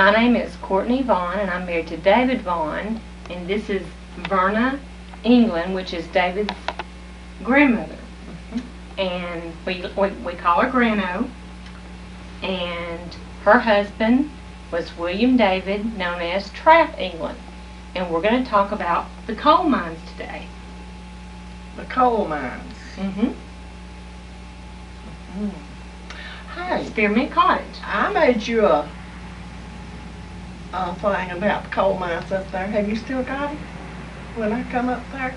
My name is Courtney Vaughn, and I'm married to David Vaughn, and this is Verna England, which is David's grandmother. And we call her Grano. And her husband was William David, known as Trap England. And we're going to talk about the coal mines today. The coal mines. Hey, Spearmint Cottage. I made you a thing about the coal mines up there. Have you still got it when I come up there?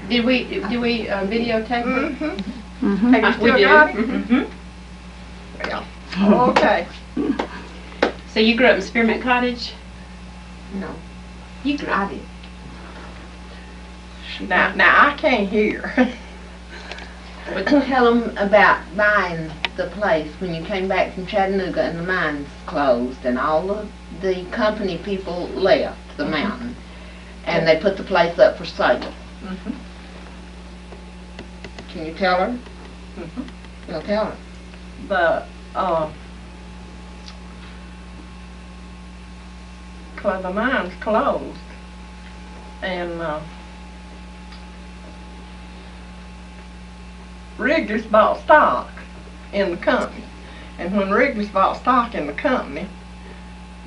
Did we videotape it? Have you still got it? Well, okay. So you grew up in Spearmint Cottage? No. You grew up. Now I can't hear. But tell them about buying the place when you came back from Chattanooga and the mines closed and all of the company people left the mountain and they put the place up for sale. Can you tell her? You'll tell her. The mines closed and Wrigley's bought stock in the company, and when Wrigley's bought stock in the company,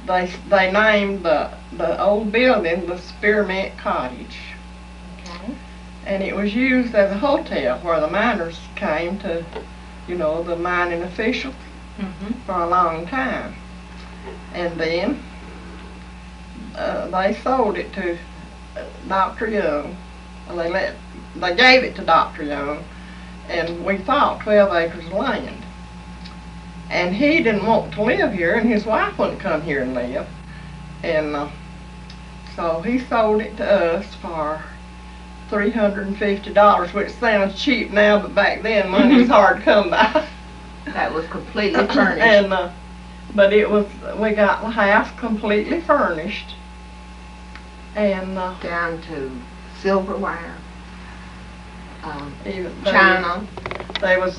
they named the old building the Spearmint Cottage. Okay. And it was used as a hotel where the miners came to, you know, the mining officials for a long time. And then they sold it to Dr. Young. They gave it to Dr. Young, and we thought 12 acres of land. And he didn't want to live here, and his wife wouldn't come here and live. And so he sold it to us for $350, which sounds cheap now, but back then money was hard to come by. That was completely furnished. And but we got the house completely furnished, and down to silverware, even china. There was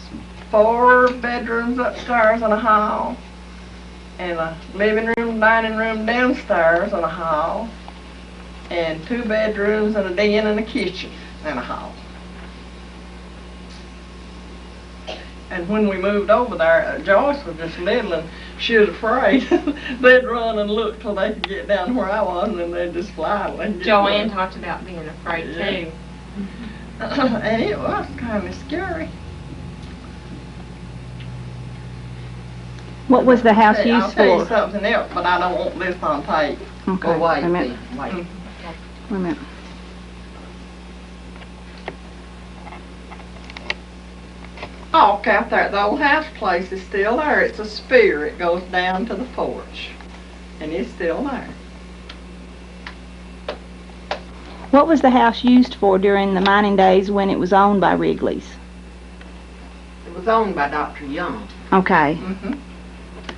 4 bedrooms upstairs and a hall, and a living room, dining room downstairs and a hall, and 2 bedrooms and a den and a kitchen and a hall. And when we moved over there, Joyce was just little, and she was afraid. They'd run and look till they could get down where I was, and then they'd just fly. Joanne talked about being afraid too. And it was kind of scary. What was the house I'll used tell you for? something else, but I don't want this on tape. Okay, Go wait, wait a minute. wait. Wait a minute. Oh, out there, the old house place is still there. It's a spear. It goes down to the porch, and it's still there. What was the house used for during the mining days when it was owned by Wrigley's? It was owned by Dr. Young. Okay.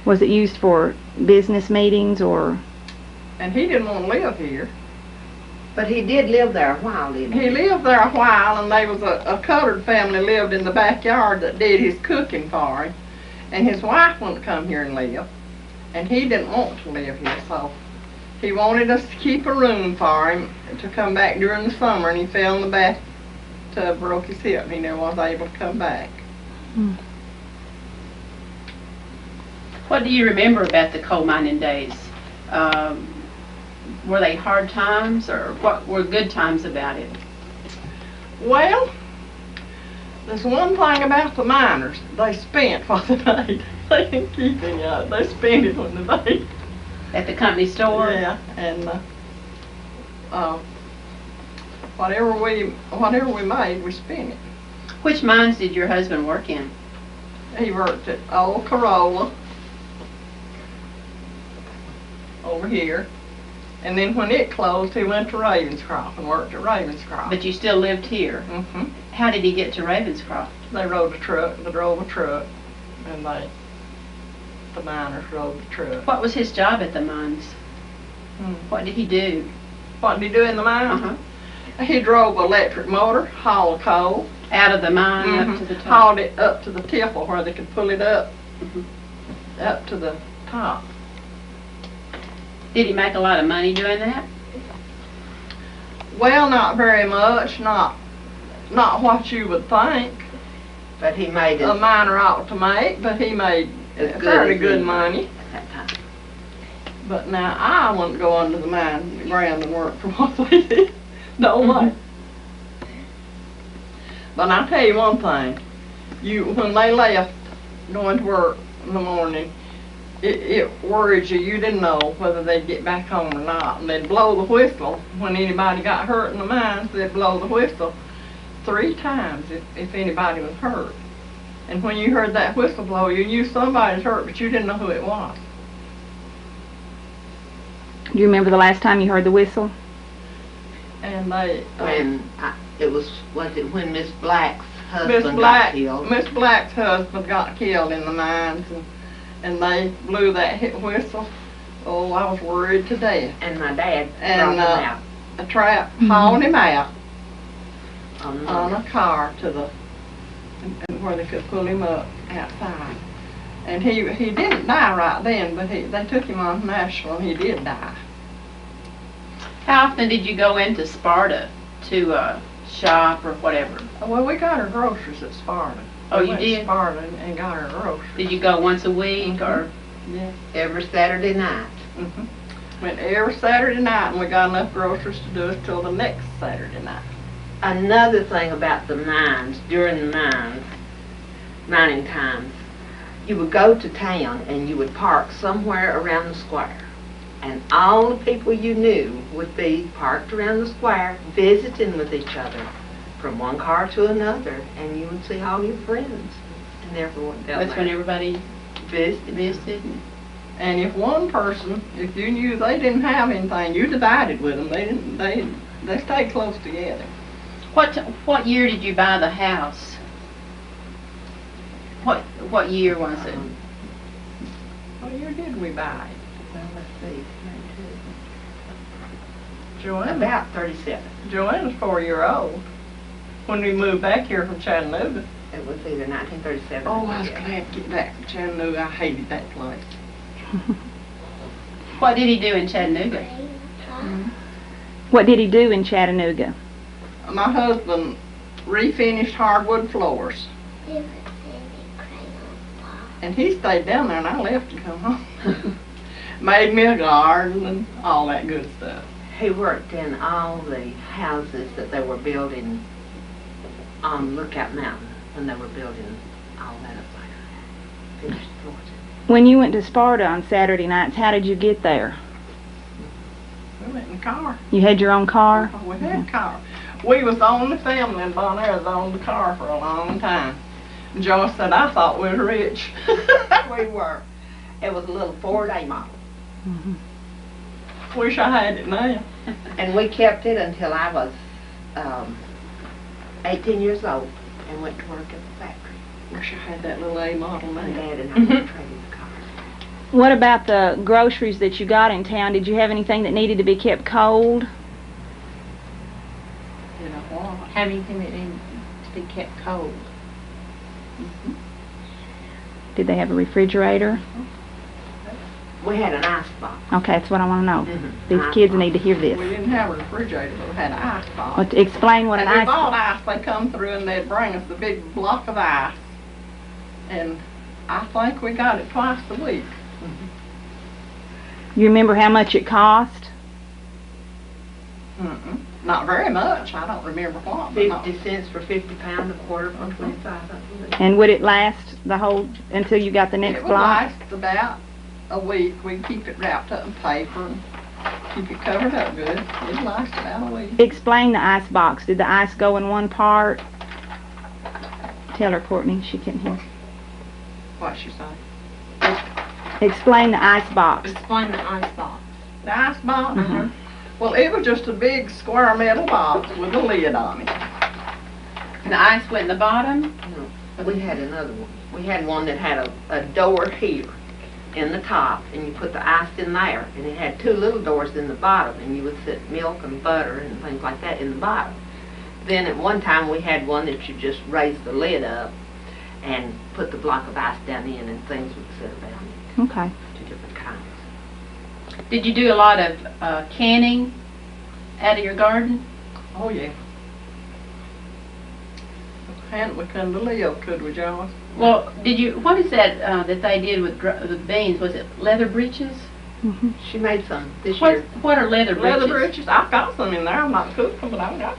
Was it used for business meetings or? And he didn't want to live here. But he did live there a while, didn't he? He lived there a while, and there was a colored family lived in the backyard that did his cooking for him. And his wife wouldn't come here and live, and he didn't want to live here, so he wanted us to keep a room for him to come back during the summer, and he fell in the bathtub, broke his hip, and he never was able to come back. What do you remember about the coal mining days? Were they hard times, or what were good times about it? Well, there's one thing about the miners. They spent what they made. They didn't keep any of it. They spent it when they made. At the company store? Yeah, and whatever we made, we spent it. Which mines did your husband work in? He worked at Old Corolla over here, and then when it closed, he went to Ravenscroft and worked at Ravenscroft. But you still lived here. How did he get to Ravenscroft? They drove a truck, and the miners drove the truck. What was his job at the mines? What did he do? What did he do in the mine? He drove an electric motor, hauled coal. Out of the mine up to the top? Hauled it up to the tipple where they could pull it up, up to the top. Did he make a lot of money doing that? Well, not very much, not what you would think But he made a it miner ought to make, but he made as good fairly as good he money. at that time. But now I wouldn't go under the mine ground and work for what they did. No way. But I'll tell you one thing. When they left going to work in the morning, it worried you. You didn't know whether they'd get back home or not. And they'd blow the whistle. When anybody got hurt in the mines, they'd blow the whistle 3 times if anybody was hurt. And when you heard that whistle blow, you knew somebody was hurt, but you didn't know who it was. Do you remember the last time you heard the whistle? And they, It was it when Miss Black's husband got killed? Miss Black's husband got killed in the mines, and they blew that whistle. Oh, I was worried to death. And my dad And brought him out a trap hauled him out on a car to the and where they could pull him up outside. And he didn't die right then, but they took him on Nashville and he did die. How often did you go into Sparta to shop or whatever? Well, we got our groceries at Sparta. Oh, We you went to did? Sparta and got our groceries. Did you go once a week or? Yeah. every Saturday night. Went every Saturday night, and we got enough groceries to do us till the next Saturday night. Another thing about the mines, during the mining times, you would go to town and you would park somewhere around the square. And all the people you knew would be parked around the square, visiting with each other from one car to another, and you would see all your friends and everyone down That's when there everybody visited. And if one person, if you knew they didn't have anything, you divided with them. They stayed close together. What year did you buy the house? What year was it? What year did we buy it? Well, let's see, Joanna? about 37. Joanna's 4-year-old. When we moved back here from Chattanooga. It was either 1937 Oh, or I was 38. glad to get back from Chattanooga. I hated that place. What did he do in Chattanooga? What did he do in Chattanooga? My husband refinished hardwood floors. And he stayed down there and I left and come home. Made me a garden and all that good stuff. He worked in all the houses that they were building on Lookout Mountain when they were building all that up there. Finished floors. When you went to Sparta on Saturday nights, how did you get there? We went in the car. You had your own car? We had a car. We was the only family in Bonaire that owned the car for a long time. And Joe said, I thought we were rich. We were. It was a little Ford A model. Wish I had it now. And we kept it until I was 18 years old and went to work at the factory. Wish I had that little A model My now. dad and I were trading the car. What about the groceries that you got in town? Did you have anything that needed to be kept cold? You know what? Have anything that needs to be kept cold? Did they have a refrigerator? We had an ice box. Okay, that's what I want to know. Mhm. These Ice kids box. need to hear We this. didn't have a refrigerator, but we had an ice box. Well, to explain what an And we ice bought ice. They come through and they'd bring us a big block of ice. And I think we got it twice a week. You remember how much it cost? Not very much. I don't remember what. But not. 50 cents for 50 pounds, a quarter for 25, I believe. And would it last the whole, until you got the next It would block? last about a week. We'd keep it wrapped up in paper and keep it covered up good. It'd last about a week. Explain the ice box. Did the ice go in one part? Tell her, Courtney, she can hear. What she say? Explain the ice box. Explain the ice box. The ice box? Uh-huh. Well, it was just a big square metal box with a lid on it. And the ice went in the bottom? No, we had another one. We had one that had a door here in the top, and you put the ice in there, and it had 2 little doors in the bottom, and you would set milk and butter and things like that in the bottom. Then at one time we had one that you just raised the lid up and put the block of ice down in, and things would sit around it. Okay. 2 different kinds. Did you do a lot of canning out of your garden? Oh, yeah. And we couldn't live, could we, Joyce? Well, did you? What is that that they did with the beans? Was it leather breeches? Mhm. She made some this What year. What are leather breeches? Leather breeches, I've got some in there. I'm not cooking, but I've got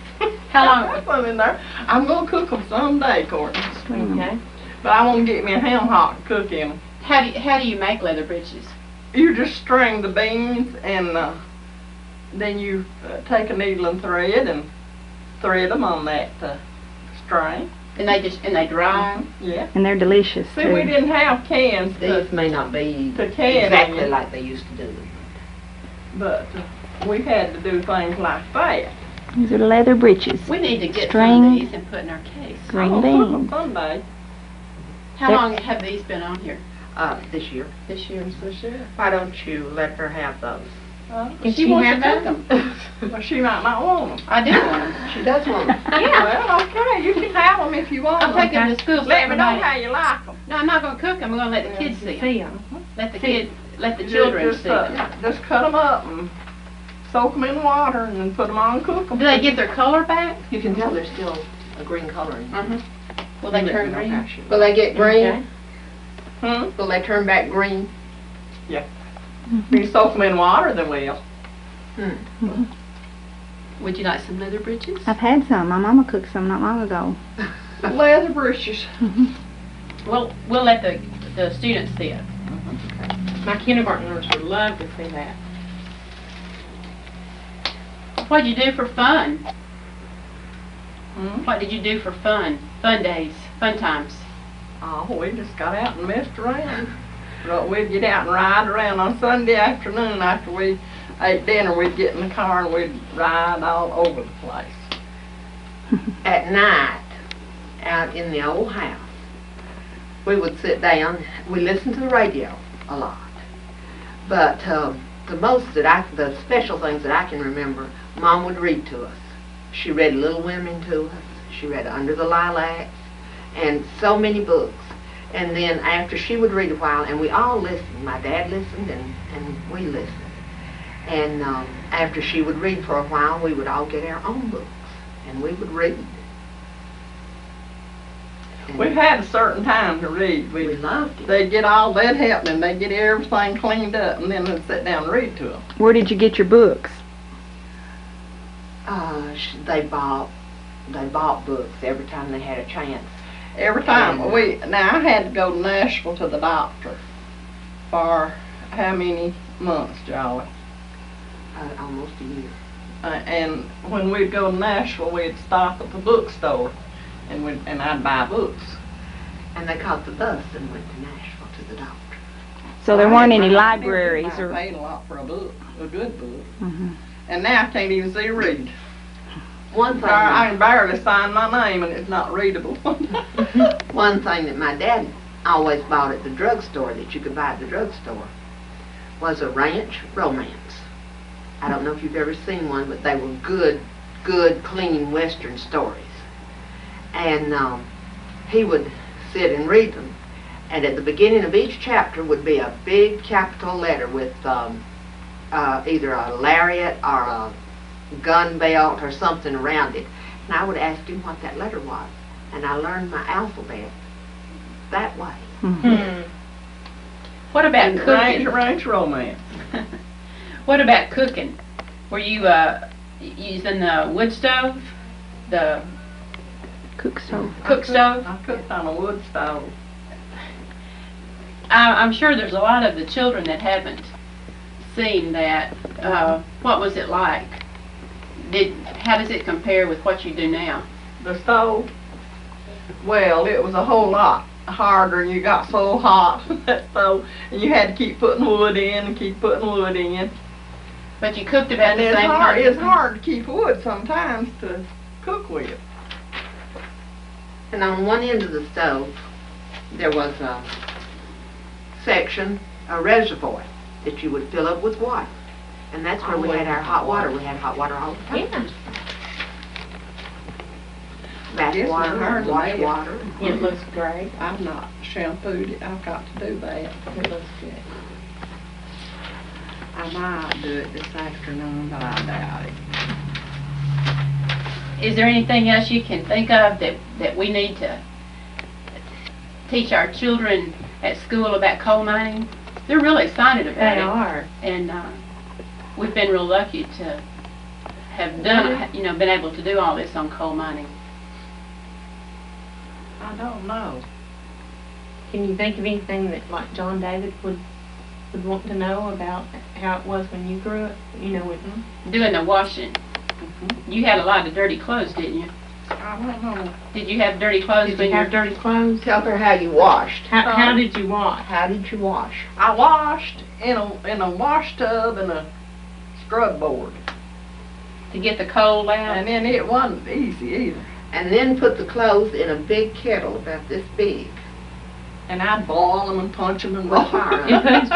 How long- I've got some in there. I'm going to cook them someday, Courtney. Okay. But I want to get me a ham hock to cook in them. How do you make leather breeches? You just string the beans, and then you take a needle and thread them on that string. And they dry. Yeah. And they're delicious See, we too. didn't have cans These may not be to can exactly in, like they used to do. but we had to do things like that. These are leather breeches. We need to get some String of these and put in our case. green I'm gonna cook 'em beans. someday. How They're- long have these been on here? This year. This year. This year. Why don't you let her have those? If she wants have to cook those? them. Well, she might not want them. I do want them. She does want them. Yeah. Well, okay, you can have them if you want I'll them. take them to school so Let me know everybody. how you like them. No, I'm not going to cook them. I'm going to let the kids see them. See 'em. Let the children see them. Just cut them up and soak them in water and then put them on and cook them. Do they get their color back? You can tell there's still a green color in them. Will they turn green? Will they get green? Okay. Hmm? Will they turn back green? If you soak them in water, they will. Would you like some leather breeches? I've had some. My mama cooked some not long ago. Leather breeches. Well, we'll let the students see it. My kindergartners would love to see that. What'd you do for fun? Hmm? What did you do for fun? Fun days, fun times. Oh, we just got out and messed around. But we'd get out and ride around on Sunday afternoon after we ate dinner. We'd get in the car and we'd ride all over the place. At night, out in the old house, we would sit down. We listened to the radio a lot. But the special things that I can remember, Mom would read to us. She read Little Women to us. She read Under the Lilacs, and so many books. And then after she would read a while, and we all listened. My dad listened, and we listened. And after she would read for a while, we would all get our own books, and we would read. And We had a certain time to read. we loved it. They'd get all that happening. They'd get everything cleaned up, and then they'd sit down and read to them. Where did you get your books? They bought books every time they had a chance. Every time. Now I had to go to Nashville to the doctor for how many months, Jolly? Almost a year. And when we'd go to Nashville, we'd stop at the bookstore, and I'd buy books. And they caught the bus and went to Nashville to the doctor. So there weren't any I libraries or. paid a lot for a book, a good book. Mhm. And now I can't even see read. One thing, I can barely sign my name, and it's not readable. one thing that my dad always bought at the drugstore that you could buy at the drugstore was a ranch romance. I don't know if you've ever seen one, but they were good, clean Western stories. And he would sit and read them. And at the beginning of each chapter would be a big capital letter with either a lariat or a gun belt or something around it. And I would ask him what that letter was. And I learned my alphabet that way. Mhm. What about cooking? Ranch romance. What about cooking? Were you using the wood stove, the Cook stove. cook stove? I cooked on a wood stove. I'm sure there's a lot of the children that haven't seen that. What was it like? How does it compare with what you do now? The stove, well, it was a whole lot harder, and you got so hot, that stove, and you had to keep putting wood in and keep putting wood in. But you cooked about And the it's same hard, time. it's hard to keep wood sometimes to cook with. And on one end of the stove, there was a section, a reservoir, that you would fill up with water. And that's where we had our hot water. We had hot water all the time. Yeah. Bath Yes, water, I heard and wash that. water. It looks great. I've not shampooed it, I've got to do that. It looks good. I might do it this afternoon, but I doubt it. Is there anything else you can think of that we need to teach our children at school about coal mining? They're really excited about They it. are. And we've been real lucky to have done, been able to do all this on coal mining. I don't know. Can you think of anything that, like, John David would want to know about how it was when you grew up? Doing the washing. You had a lot of dirty clothes, didn't you? I don't know.Id you have dirty clothes Did when you have dirty clothes? Tell her how you washed. How did you wash? How did you wash? I washed in a wash tub and a scrub board. to get the coal out? And then it wasn't easy either. And then put the clothes in a big kettle about this big. And I'd boil them and punch them and roll fire them.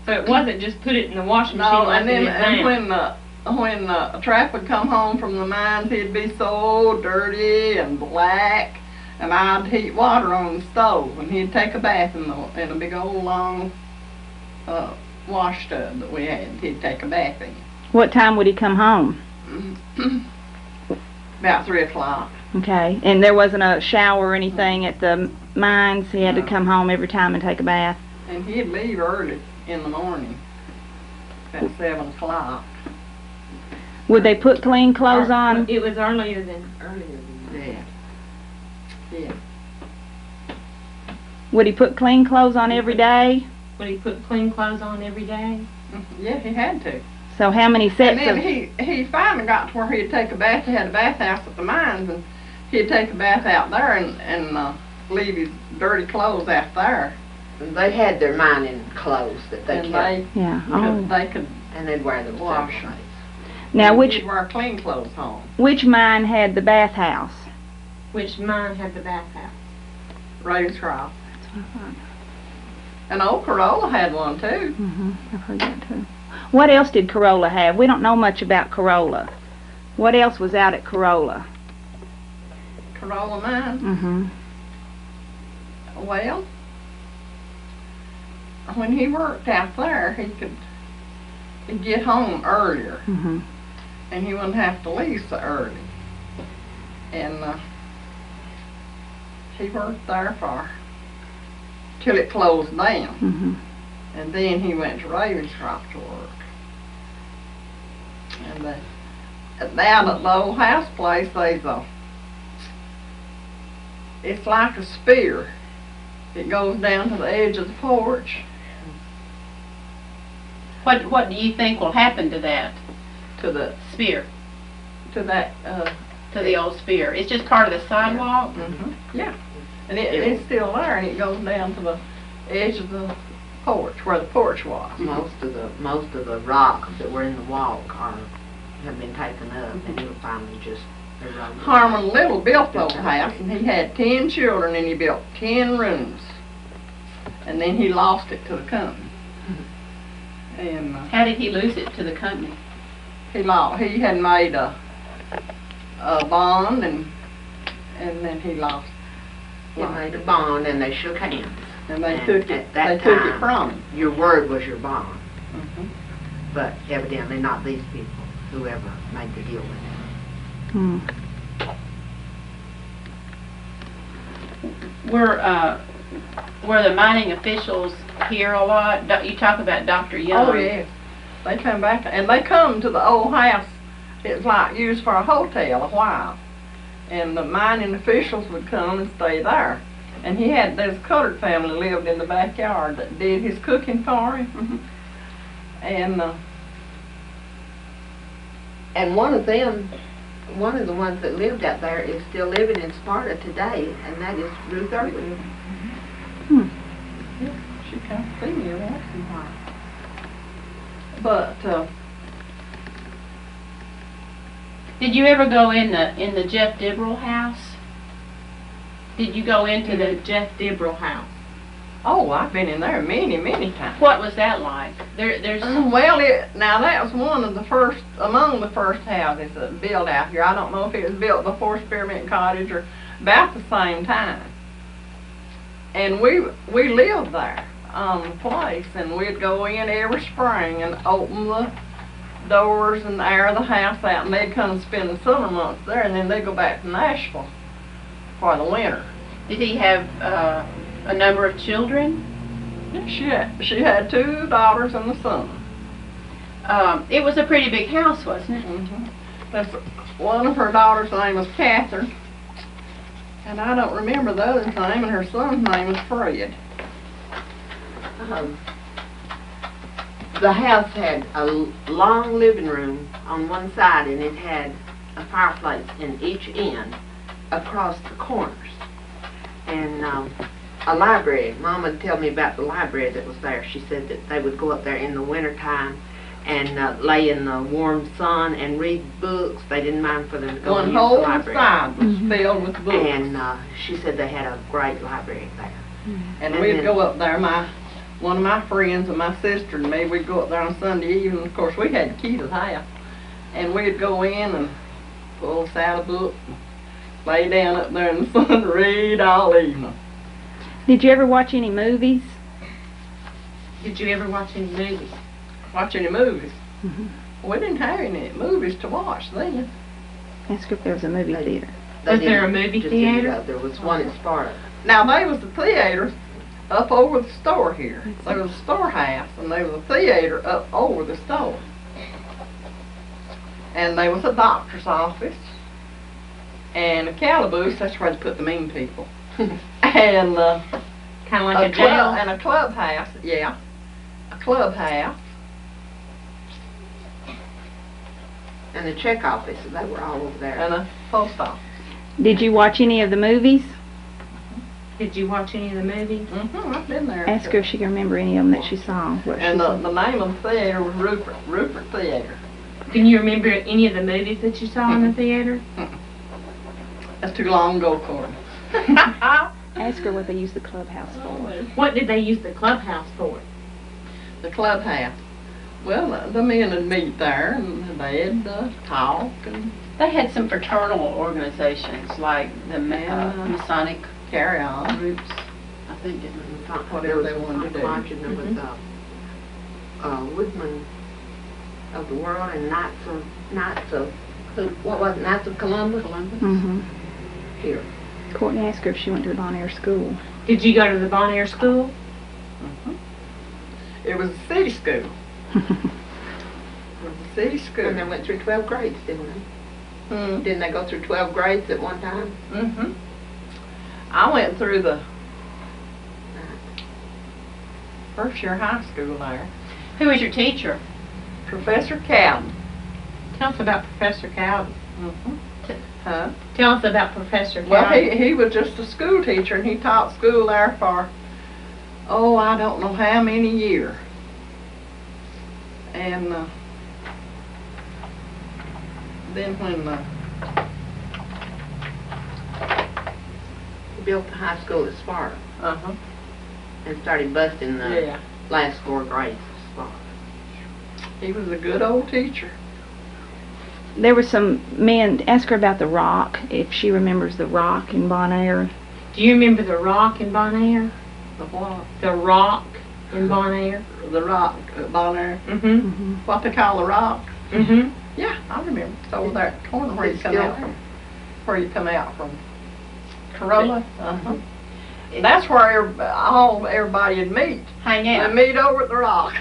So it wasn't just put it in the washing machine No, like and then it is now. when a trap would come home from the mines, he'd be so dirty and black, and I'd heat water on the stove, and he'd take a bath in a big old long wash tub that we had. He'd take a bath in. What time would he come home? About 3 o'clock. Okay, and there wasn't a shower or anything at the mines? He had to No. come home every time and take a bath? And he'd leave early in the morning, at 7 o'clock. Would they put clean clothes on? It was earlier than Yeah. Yeah. Would he put clean clothes on every day? Would he put clean clothes on every day? Yeah, he had to. So how many And sets then of... he finally got to where he'd take a bath. They had a bathhouse at the mines, and he'd take a bath out there and leave his dirty clothes out there. And they had their mining clothes that they And kept. Yeah. they could And they'd wear them wash separately. Now, he'd wear clean clothes home. which mine had the bathhouse? Which mine had the bathhouse? Ravenscroft. And old Corolla had one too. I've heard that too. What else did Corolla have? We don't know much about Corolla. What else was out at Corolla? Corolla mine. Mm-hmm. Well, when he worked out there, he'd get home earlier, Mm-hmm. and he wouldn't have to leave so early. And he worked there till it closed down, Mm-hmm. and then he went to Ravenscroft to work. And down at the old house place, it's like a spear. It goes down to the edge of the porch. What do you think will happen to that To the spear, to that to the old spear? It's just part of the sidewalk? yeah, and it's still there, and it goes down to the edge of the porch where the porch was. Most of the rocks that were in the walk have been taken up, and it'll finally just erode. Harmon Little built the old house, and he had 10 children, and he built 10 rooms, and then he lost it to the company. And How did he lose it to the company? he had made a bond, and then he lost. He made a bond, and they shook hands. And they And took at it. that They took it time, from him. Your word was your bond, Mhm. but evidently not these people, whoever made the deal with him. Hmm. Were the mining officials here a lot? You talk about Dr. Young. Oh yeah, they come back, and they come to the old house. It's like used for a hotel a while, and the mining officials would come and stay there. And there's a colored family lived in the backyard that did his cooking for him. And And one of the ones that lived out there is still living in Sparta today, and that is Ruth Irwin. she comes to see me once in a while. But Did you ever go in the Jeff Dibble house? Did you go into The the? Jeff Dibble house. oh, I've been in there many times. What was that like? There's. Well, now that was among the first houses that built out here. I don't know if it was built before Spearmint Cottage or about the same time. And we lived there. place, and we'd go in every spring and open the doors and air the house out, and they'd come spend the summer months there, and then they'd go back to Nashville for the winter. Did he have a number of children? She had 2 daughters and a son. It was a pretty big house, wasn't it? That's one of her daughters' name was Catherine, and I don't remember the other's name, and her son's name was Fred. The house had a long living room on one side, and it had a fireplace in each end across the corners. And a library. Mom would tell me about the library that was there. She said that they would go up there in the wintertime and lay in the warm sun and read books. They didn't mind for them to go One and use the whole library. side was filled with books. And she said they had a great library there. And we'd go up there, one of my friends and my sister and me, we'd go up there on Sunday evening. Of course, we had the key to the house. And we'd go in and pull us out a book, and lay down up there in the sun and read all evening. Did you ever watch any movies? Did you ever watch any movies? Watch any movies? We didn't have any movies to watch then. Ask her if there was a movie theater. Was there a movie theater? There was one in Sparta. Now, there was a theater up over the store here. There was a storehouse, and there was a theater up over the store. And there was a doctor's office, and a calaboose, that's where they put the mean people. And Kind of like a jail? and a clubhouse, yeah. A clubhouse. And the check office, they were all over there. And a post office. Did you watch any of the movies? Did you watch any of the movies? I've been there. Ask her if she can remember any of them that she saw. What she And saw. the name of the theater was Rupert Theater. Can you remember any of the movies that you saw in the theater? That's too long ago, Courtney. Ask her what they used the clubhouse for. What did they use the clubhouse for? The clubhouse. Well, the men would meet there, and they'd talk and They had some fraternal organizations like the Masonic carry on. groups. I think it was Whatever they wanted to do. Lodge, and there was Woodman of the World and Knights of what was it, Knights of Columbus? Here. Courtney asked her if she went to the Bon Air school. Did you go to the Bon Air school? It was a city school. It was a city school. And they went through 12 grades, didn't they? Didn't they go through 12 grades at one time? I went through the first year high school there. Who was your teacher? Professor Cowden. Tell us about Professor Cowden. Huh? Tell us about Professor Cowden. Well, he was just a school teacher, and he taught school there for, I don't know how many years. And then when He built the high school at Sparta and started busting the last 4 grades of Sparta. he was a good old teacher. There were some men. Ask her about the Rock, if she remembers the Rock in Bon Air. Do you remember the Rock in Bon Air? The what? The Rock in Bon Air? The Rock at Bon Air. What they call the Rock. Yeah, I remember. It's over there at the corner where you come out from. Where you come out from. Corolla. That's where everybody would meet. Hang out. They meet over at the Rock.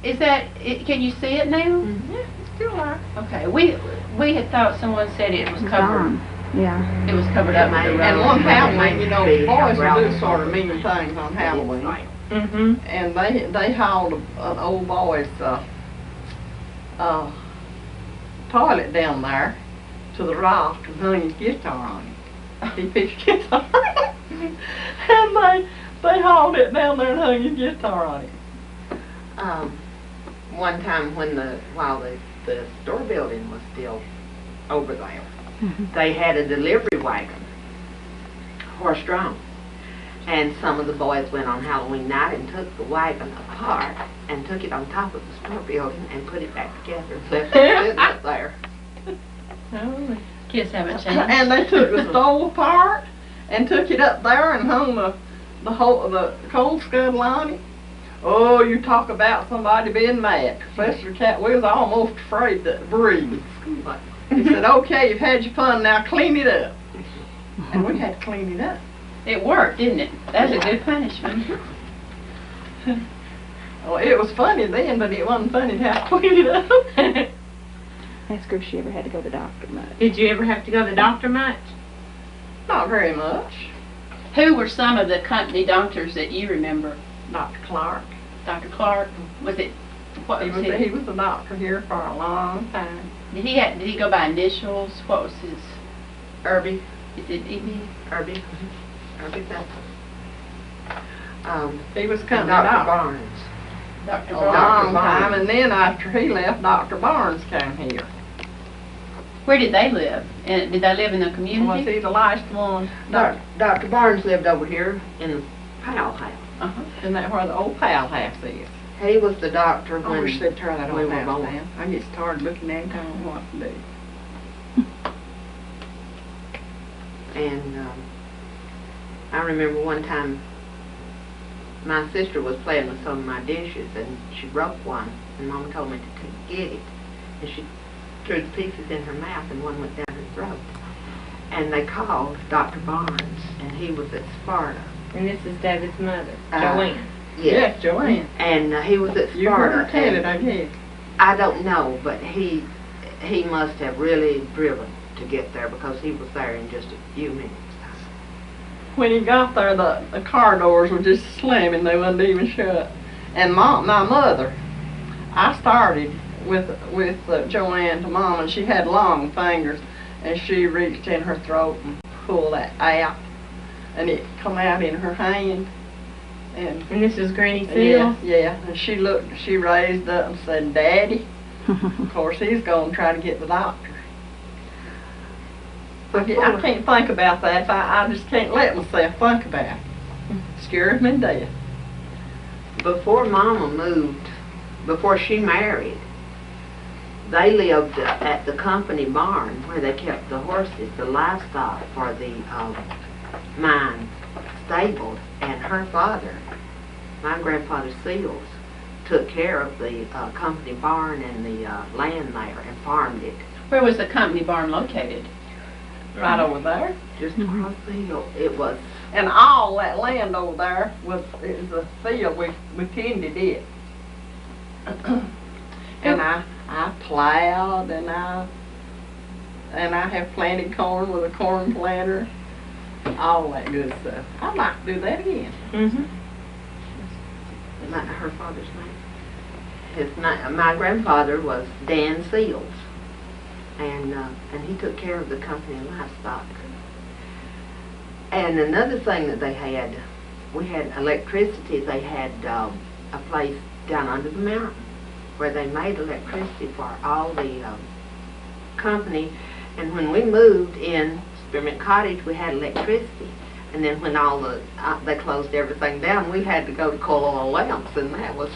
Is that? Can you see it now? Yeah, it's still there. Okay. We had thought someone said it was covered. Gone. Yeah. It was covered up with the road. And one Halloween, boys would do sort of mean things on Halloween. And they hauled an old boy's toilet down there to the Rock and hung his guitar on it. He picked his guitar. And they hauled it down there and hung his guitar on it. One time while the store building was still over there, they had a delivery wagon, horse-drawn, and some of the boys went on Halloween night and took the wagon apart and took it on top of the store building and put it back together and left it sitting up there. Kids haven't changed. And they took the stove apart and took it up there and hung the the cold scuttle on it. Oh, you talk about somebody being mad. Professor Cat, we was almost afraid to breathe. He said, okay, you've had your fun, now clean it up. And we had to clean it up. It worked, didn't it? That was a good punishment. Well, it was funny then, but it wasn't funny to have to clean it up. Ask her if she ever had to go to the doctor much. Did you ever have to go to the doctor much? Not very much. Who were some of the company doctors that you remember? Dr. Clark. Dr. Clark? Was it, what He was was, he? he was a doctor here for a long time. Did he go by initials? What was his? Irby. Is it E.B.? Irby. Irby Bethel. He was And coming Dr. out Barnes. Dr. a Barnes. long Dr. time, Barnes. and then after he left, Dr. Barnes came here. Where did they live? And did they live in the Was community? he the last one? Dr. Barnes lived over here in the Powell house. Uh-huh. Isn't that where the old Powell house is? He was the doctor I wish when they'd turn that we old were house born. down. I get started looking at it, I don't know what to do. And I remember one time my sister was playing with some of my dishes and she broke one and Mama told me to get it. And she threw the pieces in her mouth and one went down her throat. And they called Dr. Barnes and he was at Sparta. And this is David's mother, Uh, Joanne. Yes, Joanne. And he was at You heard Sparta. her tell it, and I guess. I don't know, but he must have really driven to get there because he was there in just a few minutes. When he got there, the car doors were just slamming, they wouldn't even shut. And my mother, I started with Joanne to Mom, and she had long fingers, and she reached in her throat and pulled that out, and it come out in her hand. And And this is Granny yeah, Seals. yeah, and she raised up and said, Daddy. Of course, he's going to try to get the doctor. I can't think about that. I just can't let myself think about it. Scares me to death. Before Mama moved, before she married, they lived at the company barn where they kept the horses, the livestock for the mine stabled. And her father, my grandfather Seals, took care of the company barn and the land there and farmed it. Where was the company barn located? Right over there. Just across the hill. It was, And all that land over there was a field. We tended it. And I plowed and I have planted corn with a corn planter. All that good stuff. I'd like to do that again. Mm-hmm. her father's name. My grandfather was Dan Seals, and he took care of the company livestock. And another thing that they had, we had electricity. They had a place down under the mountain where they made electricity for all the company. And when we moved in Spearmint Cottage, we had electricity. And then when all the they closed everything down, we had to go to coal oil lamps, and that was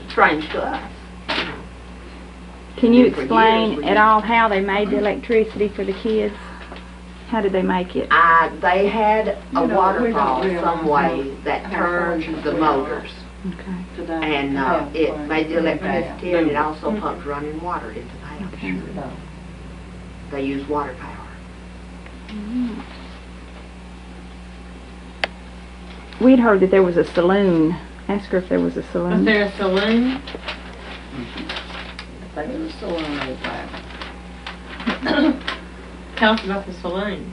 strange to us. Can you For explain years we at used- all how they made the electricity for the kids? How did they make it? They had a You know, we waterfall don't realize some way that how turned fortunate the we are. motors, Okay. Today. and Yeah, it right. made the electricity, and it also Mhm. pumped running water into the house. Okay. No. They used water power. We'd heard that there was a saloon. Ask her if there was a Was saloon. there a saloon? They was a saloon over there. Tell us about the saloon.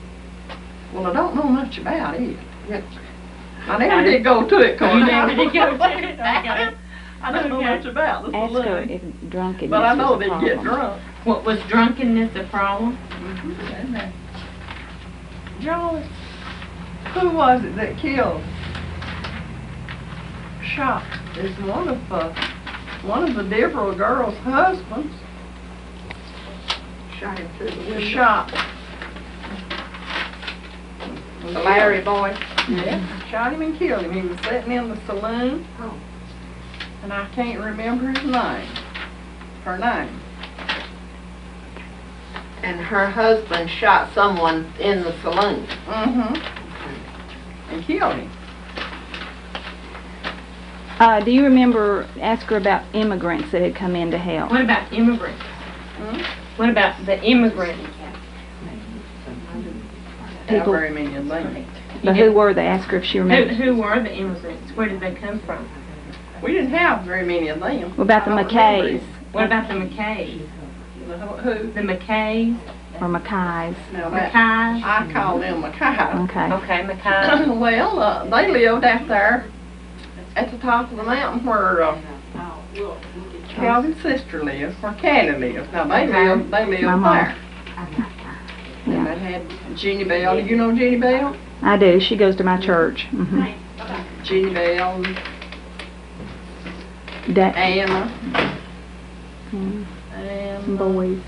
Well, I don't know much about it. I never did go to it, 'cause You never did go to it? Okay. I don't know Okay. much about the Ask her saloon. if drunkenness But I know was a they get problem. drunk. What, was drunkenness a problem? Joey, who was it that killed? Shot. Is one of the Deverell girls' husbands Shot him through the was window. shot. The Larry boy. Yeah, shot him and killed him. He was sitting in the saloon, Oh. and I can't remember his name. Her name. And her husband shot someone in the saloon. Mm-hmm. And killed him. Do you remember, ask her about immigrants that had come in to help? What about immigrants? Hmm? What about the immigrants? Not People- very many of them. But who were they? Ask her if she remembers. Who were the immigrants? Where did they come from? We didn't have very many of them. What about the I don't remember McKays? What about the McKays? Who? The McKays? Or Mackays? Now that, McKays? I call them Mackay. Okay. Okay, McKays. Well, they lived out there at the top of the mountain where Calvin's sister lives, where Candy lives. Now they Okay. lived My there. mom. And Yeah. they had Jeannie Bell. Do you know Jeannie Bell? I do. She goes to my church. Mm-hmm. Jeannie Bell, Anna, Some and boys.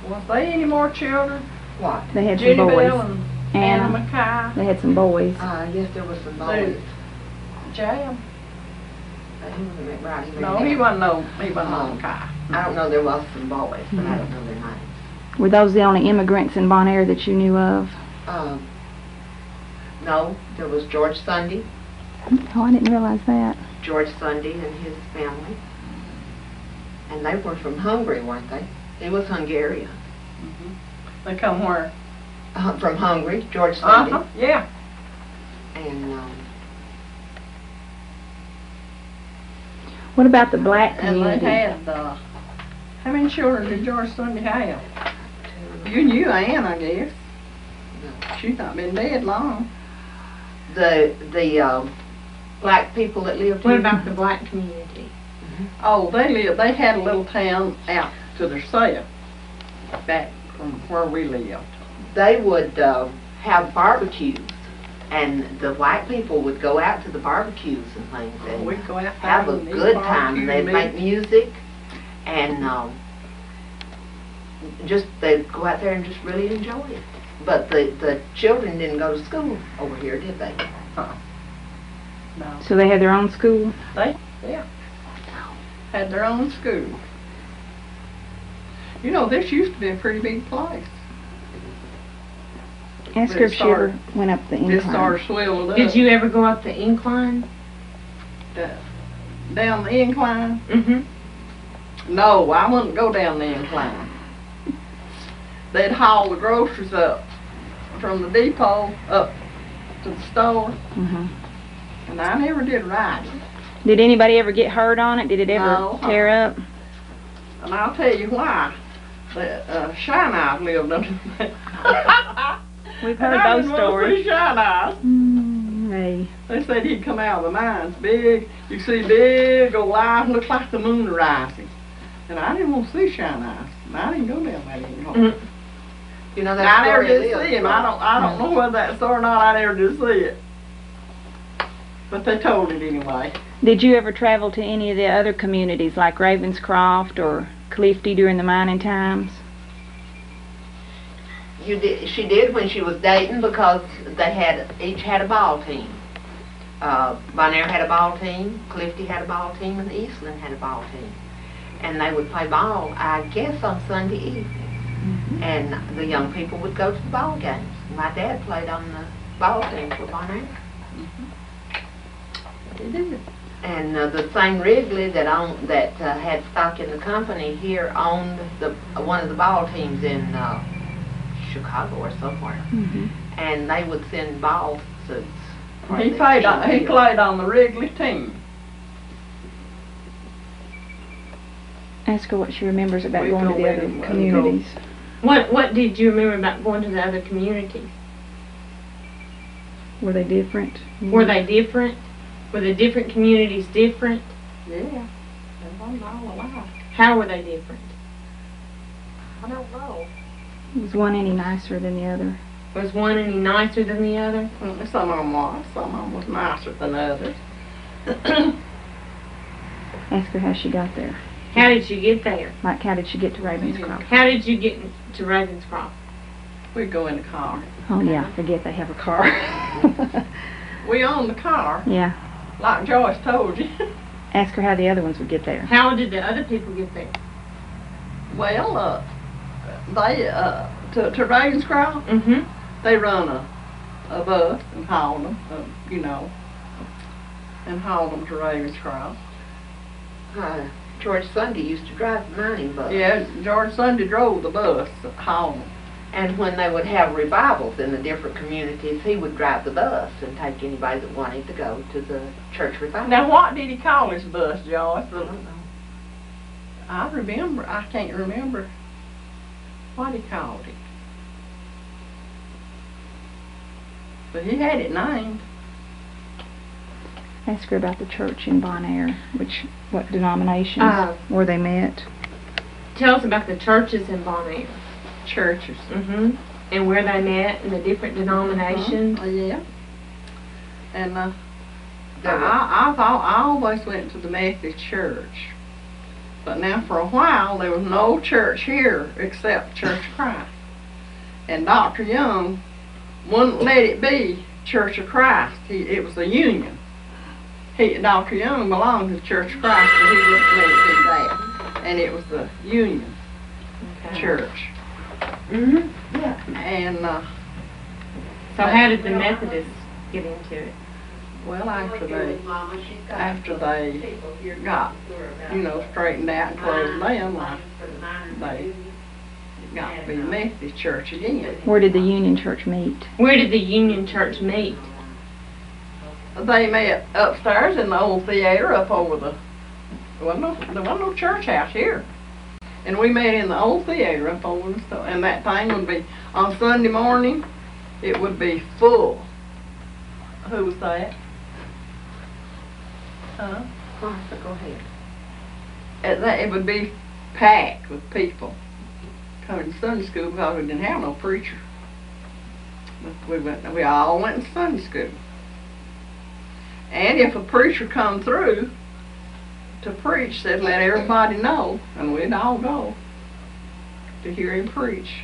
was they any more children? What? They had some Jeannie boys. Bell and Anna Anna. Mackay. They had some boys. Yes, there was some boys. Jam. He wasn't right. No, he wasn't no Mackay. I don't know, there was some boys, but I don't know their names. Were those the only immigrants in Bon Air that you knew of? No, there was George Sunday, Oh, I didn't realize that. George Sunday and his family. And they were from Hungary, weren't they? It was Hungarian. They come where? From Hungary, George Sunday. Yeah. Mm-hmm. And What about the black And they community? had, how many children did George Sunday have? You knew Ann, I guess. She's not been dead long. the black people that lived What here. about the black community? Oh, they had a little town out to their south, back from where we lived. They would have barbecues, and the white people would go out to the barbecues and things and We'd go out there have a and eat good time. barbecue They'd meat. make music, and they'd go out there and just really enjoy it. But the children didn't go to school over here, did they? No, So they had their own school? had their own school. You know, this used to be a pretty big place. Ask her if she ever went up the This incline. started swelling up. Did you ever go up the incline? Down the incline? Mm-hmm. No, I wouldn't go down the incline. They'd haul the groceries up from the depot up to the store, Mhm. and I never did ride it. Did anybody ever get hurt on it? Did it ever No. tear up? And I'll tell you why. The Shine Eyes lived under there. We've heard those stories. Shine Eyes. Hey. They said he'd come out of the mines big. You see big old eyes, look like the moon rising. And I didn't want to see Shine Eyes. And I didn't go down there anymore. Mm. You know that I never story did lives. see him. I don't know whether that's so or not. I never did see it. But they told it anyway. Did you ever travel to any of the other communities like Ravenscroft or Clifty during the mining times? She did when she was dating, because they each had a ball team. Bon Air had a ball team, Clifty had a ball team, and Eastland had a ball team. And they would play ball, I guess, on Sunday evening. And the young people would go to the ball games. My dad played on the ball team for Bon Air. And the same Wrigley that had stock in the company here owned one of the ball teams in Chicago or somewhere. Mm-hmm. And they would send ball suits. for He the played team. on the Wrigley team. Ask her what she remembers about We going to go the with other him, we'll communities. What did you remember about going to the other communities? Were they different? Were they different? Were the different communities different? Yeah. They wasn't all alike. How were they different? I don't know. Was one any nicer than the other? Was one any nicer than the other? Some of them was. Some of them was nicer than others. Ask her how she got there. How did you get there? Like, how did she get to Ravenscroft? How did you get to Ravenscroft? We'd go in the car. Oh, yeah, forget they have a car. We owned the car, Yeah. like Joyce told you. Ask her how the other ones would get there. How did the other people get there? Well, they, to Ravenscroft, Mm-hmm. they run a bus and haul them, you know. and hauled them to Ravens Cross. George Sunday used to drive the mining bus. Yeah, George Sunday drove the bus that hauled them. And when they would have revivals in the different communities, he would drive the bus and take anybody that wanted to go to the church revival. Now, what did he call his bus, Joyce? I don't know. I can't remember what he called it. But he had it named. Ask her about the church in Bon Air, what denominations where they met. Tell us about the churches in Bon Air. Churches. Mm-hmm. And where they met and the different denominations. Yeah. And I always went to the Methodist church. But now for a while there was no church here except Church of Christ. And Dr. Young wouldn't let it be Church of Christ. It was a union. Dr. Young belonged to the Church of Christ, but he wouldn't let it be that. And it was the union church. Mm-hmm. Yeah. And So how did the Methodists get into it? well, after they got, straightened out and closed down, they got to be Methodist church again. Where did the Union Church meet? Where did the Union Church meet? They met upstairs in the old theater up over there wasn't no church house here. And we met in the old theater up over the store. And that thing would be, on Sunday morning, it would be full. Who was that? Huh? Martha, go ahead. It would be packed with people coming to Sunday school because we didn't have no preacher. But we all went to Sunday school. And if a preacher come through to preach, they'd let everybody know, and we'd all go to hear him preach.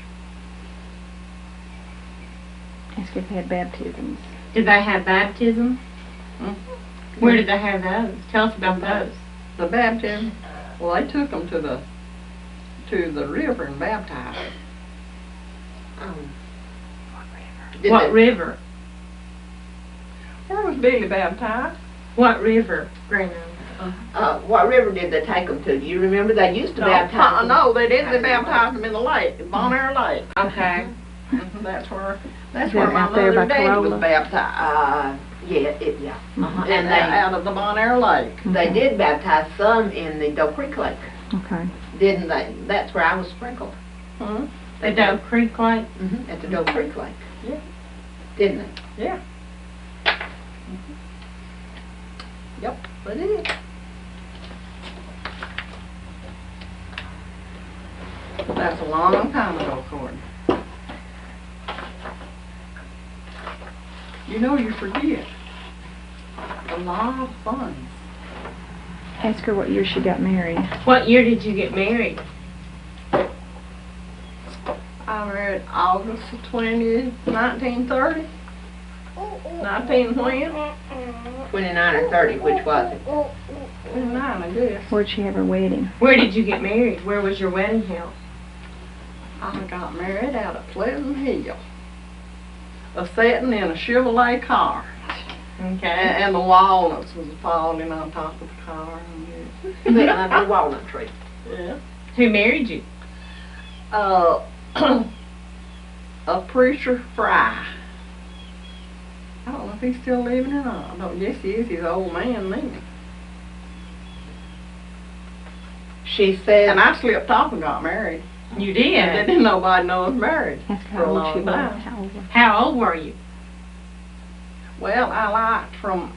Ask if they had baptisms. Did they have baptism? Mm-hmm. Where did they have those? Tell us about those. The baptism, well, they took them to the river and baptized them. What river? Where was Billy baptized? What river, Grandma? What river did they take them to? Do you remember? They used to baptize them. No, they didn't. They baptized them in the lake, Bon Air Lake. Okay. That's where my out there mother by and daddy was Corolla? baptized. Yeah. Mhm. And out of the Bon Air Lake. they did baptize some in the Doe Creek Lake, Okay. didn't they? That's where I was sprinkled. Hmm? The Doe Creek Lake? At the Doe Creek Lake. Yeah. Didn't they? Yeah. Yep, they did. That's a long time ago, Courtney. You forget a lot of things. Ask her what year she got married. What year did you get married? I married August the 20th, 1930. 19 when? 29 or 30, which was it? 29, I guess. Where'd she have her wedding? Where did you get married? Where was your wedding held? I got married out at Pleasant Hill. Sitting in a Chevrolet car. Okay. And the walnuts was falling on top of the car. Sitting under the walnut tree. Yeah. Who married you? A preacher Fry. I don't know if he's still living or not. No, yes he is. He's an old man then. She said, And I slipped off and got married. You And did? didn't nobody know I was married Ask for how a old she long was. time. How old was How old were you? Well, I liked from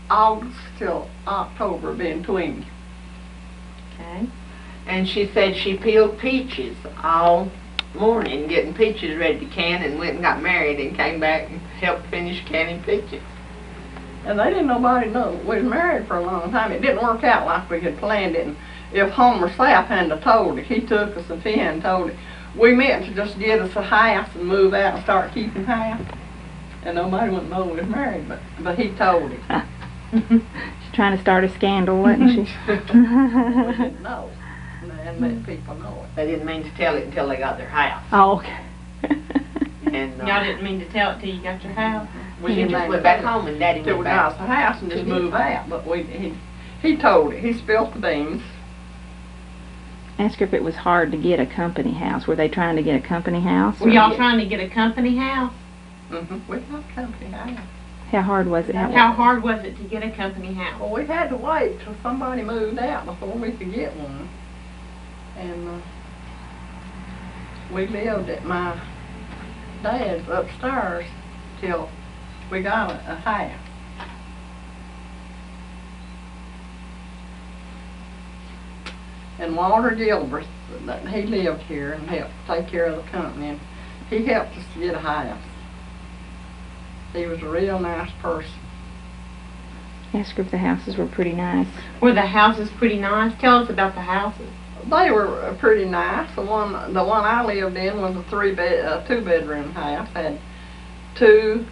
August till October being twins. Okay. and she said she peeled peaches all morning, getting peaches ready to can, and went and got married and came back and helped finish canning peaches. And they didn't nobody know we was married for a long time. It didn't work out like we had planned it. And if Homer Sapp hadn't have told it, he took us if he hadn't told it. We meant to just get us a house and move out and start keeping house. And nobody wouldn't know we was married, but he told it. She's trying to start a scandal, wasn't she? We didn't know. And let people know it. They didn't mean to tell it until they got their house. Oh, okay. And Y'all didn't mean to tell it till you got your house? We You didn't just name went it back till- home and Daddy till went we got us back. a house and just move out. But he told it. He spilled the beans. Ask her if it was hard to get a company house. Were they trying to get a company house? Were or- y'all trying to get a company house? We got a company house. How hard was it? How hard was it to get a company house? Well, we had to wait till somebody moved out before we could get one. And we lived at my dad's upstairs till we got a house. And Walter Gilbert, he lived here and helped take care of the company. And he helped us to get a house. He was a real nice person. Ask her if the houses were pretty nice. Were the houses pretty nice? Tell us about the houses. They were pretty nice. The one I lived in was a two-bedroom house. Had two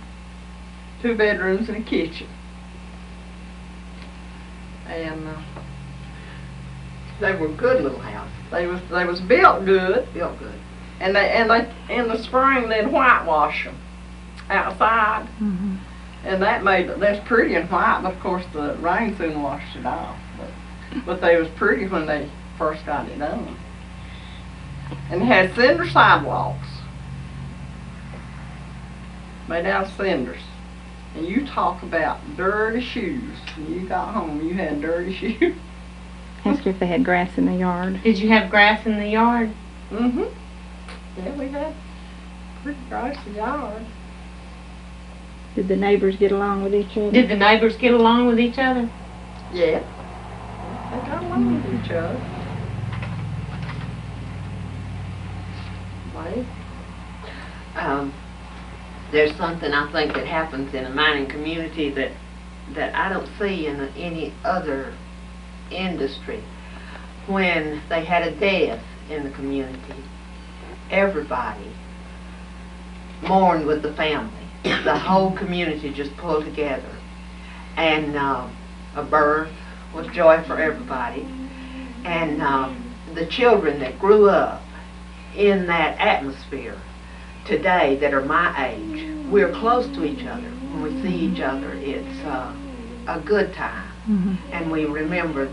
bedrooms and a kitchen. And They were good little houses. they was built good. Built good. And they in the spring they'd whitewash them outside. Mm-hmm. And that's pretty and white, but of course the rain soon washed it off. But they was pretty when they first got it done. And it had cinder sidewalks. Made out of cinders. And you talk about dirty shoes. When you got home, you had dirty shoes. Ask her if they had grass in the yard. Did you have grass in the yard? Mm-hmm. Yeah, we had pretty grassy yard. Did the neighbors get along with each other? Did the neighbors get along with each other? Yeah. They got along with each other. Well, There's something I think that happens in a mining community that I don't see in any other industry. When they had a death in the community, everybody mourned with the family. The whole community just pulled together. And a birth was joy for everybody. And the children that grew up in that atmosphere today that are my age, we're close to each other. When we see each other, it's a good time. Mm-hmm. And we remember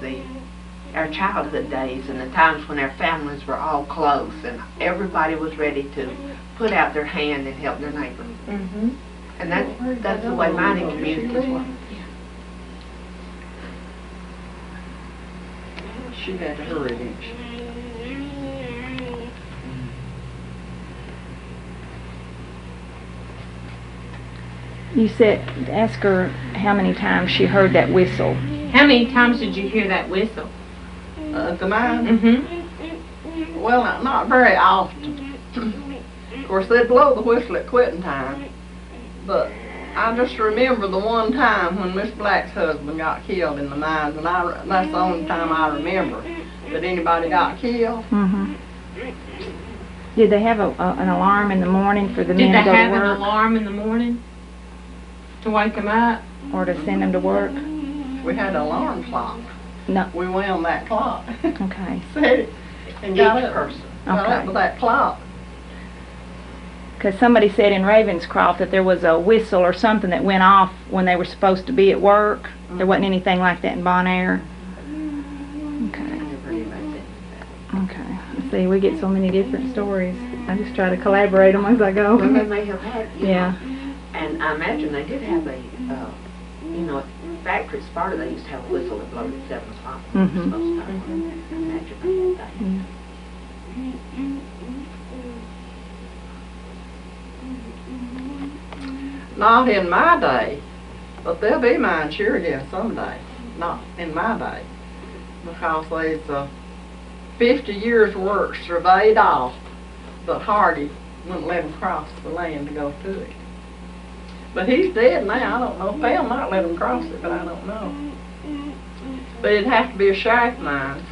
our childhood days and the times when our families were all close and everybody was ready to put out their hand and help their neighbor. Mm-hmm. And that's the way mining communities work. she had to hurry, didn't she? You said, ask her how many times she heard that whistle. How many times did you hear that whistle? The mine? Mm-hmm. Well, not very often. Of course, they'd blow the whistle at quitting time. But I just remember the one time when Miss Black's husband got killed in the mines, and that's the only time I remember that anybody got killed. Mm-hmm. Did they have an alarm in the morning for the Did men they to go to have an work? alarm in the morning to wake them up? Or to send them to work? We had an alarm clock. No. We wound that clock. Okay. Set it and got Each up. person. Got up Okay. with that clock. Because somebody said in Ravenscroft that there was a whistle or something that went off when they were supposed to be at work. There wasn't anything like that in Bon Air. Okay. Okay. See, we get so many different stories. I just try to collaborate them as I go. Well, they may have had, Yeah. And I imagine they did have a, at factory Sparta, they used to have a whistle that blowed at 7 o'clock. when they were Mhm. supposed to start work. I imagine they had that. Yeah. Not in my day, but there'll be mine sure again someday. Not in my day, because there's 50 years' work surveyed off, but Hardy wouldn't let him cross the land to go to it. But he's dead now. I don't know. They'll not let him cross it, but I don't know. But it'd have to be a shaft mine.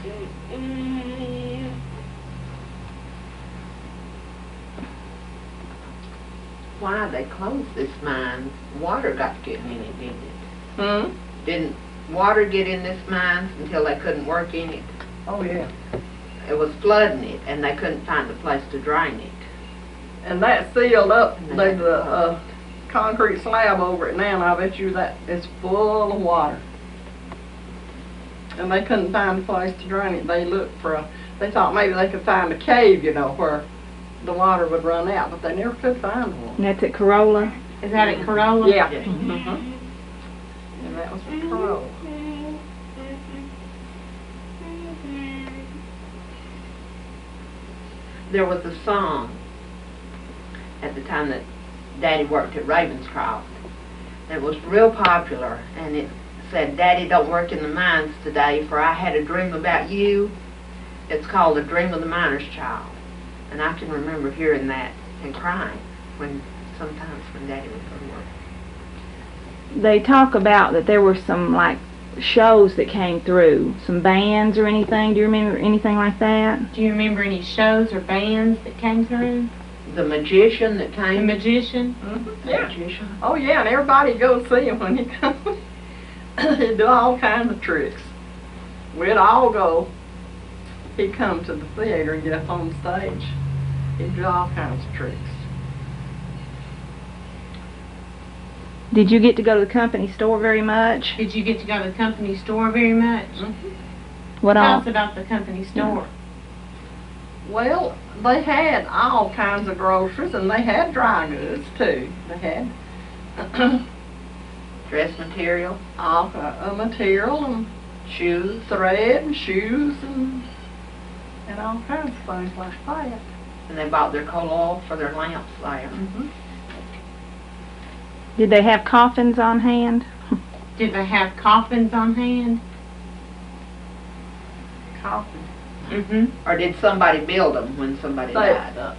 Why they closed this mine, water got getting in it, didn't it? Hmm? Didn't water get in this mine until they couldn't work in it? Oh yeah. It was flooding it, and they couldn't find a place to drain it. And that sealed up. concrete slab over it now, and I bet you that it's full of water. And they couldn't find a place to drain it. They looked for they thought maybe they could find a cave, you know, where the water would run out, but they never could find one. And that's at Corolla? Is that at Corolla? Yeah. Yeah. Mm-hmm. And that was for Corolla. There was a song at the time that Daddy worked at Ravenscroft that was real popular, and it said, "Daddy don't work in the mines today, for I had a dream about you." It's called "The Dream of the Miner's Child." And I can remember hearing that and crying sometimes when Daddy would go to work. They talk about that there were some, like, shows that came through, some bands or anything. Do you remember anything like that? Do you remember any shows or bands that came through? The magician that The came. Magician? Mm-hmm. The Yeah. magician. Oh yeah, and everybody go see him when he comes. He'd do all kinds of tricks. We'd all go. He'd come to the theater and get up on stage. He'd do all kinds of tricks. Did you get to go to the company store very much? Did you get to go to the company store very much? What Tell all? us about the company store. Well, they had all kinds of groceries, and they had dry goods too. They had Dress material. all material and Shoes. thread and shoes and all kinds of things like that. And they bought their coal oil for their lamps there. Mm-hmm. Did they have coffins on hand? Did they have coffins on hand? Coffee. Mm-hmm. Or did somebody build them when somebody died?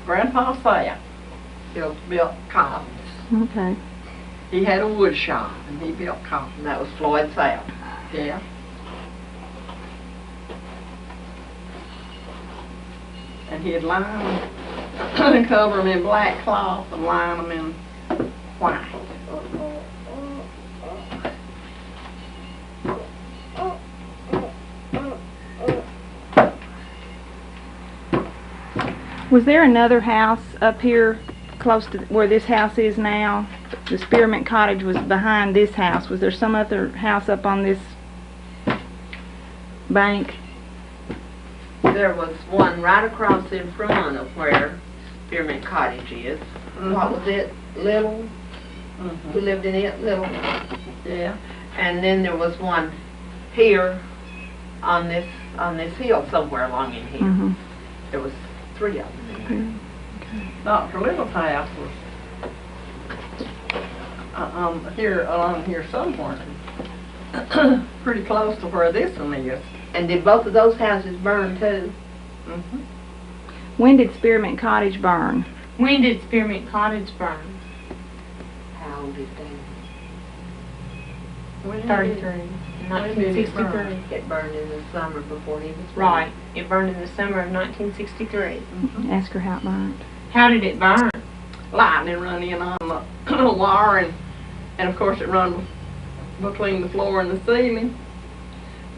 Grandpa Sam built coffins. Okay. He had a wood shop and he built coffins. And that was Floyd South. Yeah. And he'd line them and cover them in black cloth and line them in white. Was there another house up here close to where this house is now? The Spearmint Cottage was behind this house. Was there some other house up on this bank? There was one right across in front of where Spearmint Cottage is. What was it? Little? Who lived in it? Little. Yeah. And then there was one here on this hill somewhere along in here. Mm-hmm. There was 3 of them in Dr. Little's house was here along here somewhere. Pretty close to where this one is. there. And did both of those houses burn too? Mm-hmm. When did Spearmint Cottage burn? When did Spearmint Cottage burn? How old is David? 33. When did it burn? 1963. It burned in the summer before he was born. Right. It burned in the summer of 1963. Ask her how it burned. How did it burn? Lightning run in on the wire, and of course it run between the floor and the ceiling.